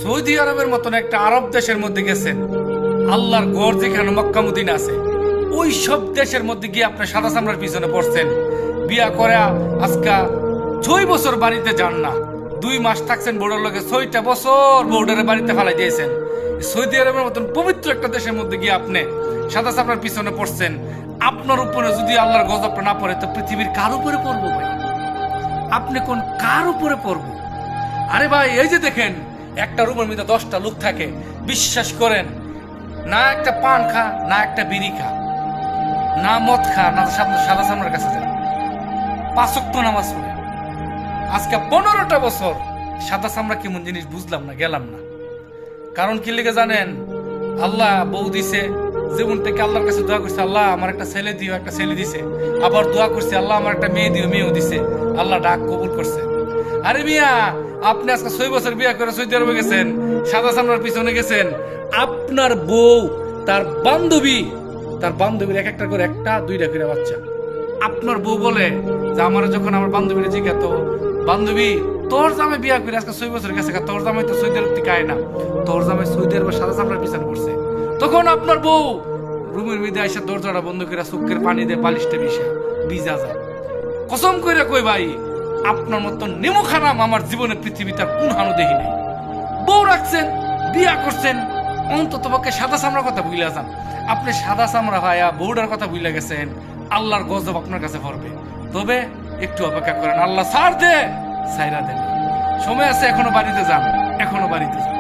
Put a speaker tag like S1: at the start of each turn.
S1: Saudi আরবের মতন একটা আরব দেশের মধ্যে গেছেন, আল্লাহর ঘর যেখানে মক্কা মদিনা আছে, ওই সব দেশের মধ্যে গিয়ে আপনি সাদা চামড়ার পিছনে পড়ছেন। বিয়া করে আজকা 6 বছর বাড়িতে যান না, 2 মাস থাকছেন বউডার লোকে, 6টা বছর বউডারে বাড়িতে ফালাই দিয়েছেন। সৌদি আরবের মতন পবিত্র একটা দেশের মধ্যে গিয়ে আপনি সাদা চামড়ার পিছনে পড়ছেন। আপনার উপরে যদি আল্লাহর গজবটা না পড়ে তো পৃথিবীর কার উপরে পড়বো ভাই? আপনি কোন কার উপরে পড়বো? আরে ভাই, এই যে দেখেন, একটা রুমের মধ্যে 10টা লোক থাকে, বিশ্বাস করেন, না একটা পান খা, না একটা বিড়ি খা, না মদ খা, না সাদা চামড়ার কাছে যায়, 5 ওয়াক্ত নামাজ পড়ে। আজকে 15টা বছর সাদা চামড়া কেমন জিনিস বুঝলাম না, গেলাম না। কারণ কি লিখে জানেন? আল্লাহ বউ দিছে, জীবন থেকে আল্লাহর কাছে দোয়া করছে, আল্লাহ আমার একটা ছেলে দিও, একটা ছেলে দিছে। আবার দোয়া করছে, আল্লাহ আমার একটা মেয়ে দিও, মেয়েও দিছে। আল্লাহ ডাক কবুল করছে। আরে মিয়া, আপনি আজকে 6 বছর বিয়ে করে সৌদি আরবে গেছেন, সাদা চামড়ার পিছনে গেছেন। আপনার বউ তার বান্ধবীর এক একটা করে, 1-2টা করে বাচ্চা। আপনার বউ বলে যে আমার, যখন আমার বান্ধবীরা জিজ্ঞাত, বান্ধবী তোর জামাই বিয়া করে আজকে 6 বছর গেছে, তোর জামাই তো সৌদি আরব থেকে আয় না, তোর জামাই সৌদি আরবে সাদা চামড়ার পিছনে পড়ছে। তখন আপনার বউ রুমের মধ্যে আইসা দরজাটা বন্ধ করে চোখের পানি দিয়ে পালিশটা ভিজা যায়। কসম করে কই ভাই, আপনার মতন নেমু খারাম আমার জীবনে পৃথিবীতে কোন হানো দেখি নাই। বউ রাখছেন, বিয়া করছেন, অন্তত পক্ষে সাদা চামড়ার কথা ভুলে যান। আপনি সাদা চামড়া ভাইয়া বউটার কথা ভুলে গেছেন, আল্লাহর গজব আপনার কাছে পড়বে। তবে একটু অপেক্ষা করেন, আল্লাহ ছাড় দে, ছাইরা দেন। সময় আছে, এখনো বাড়িতে যান, এখনো বাড়িতে যান।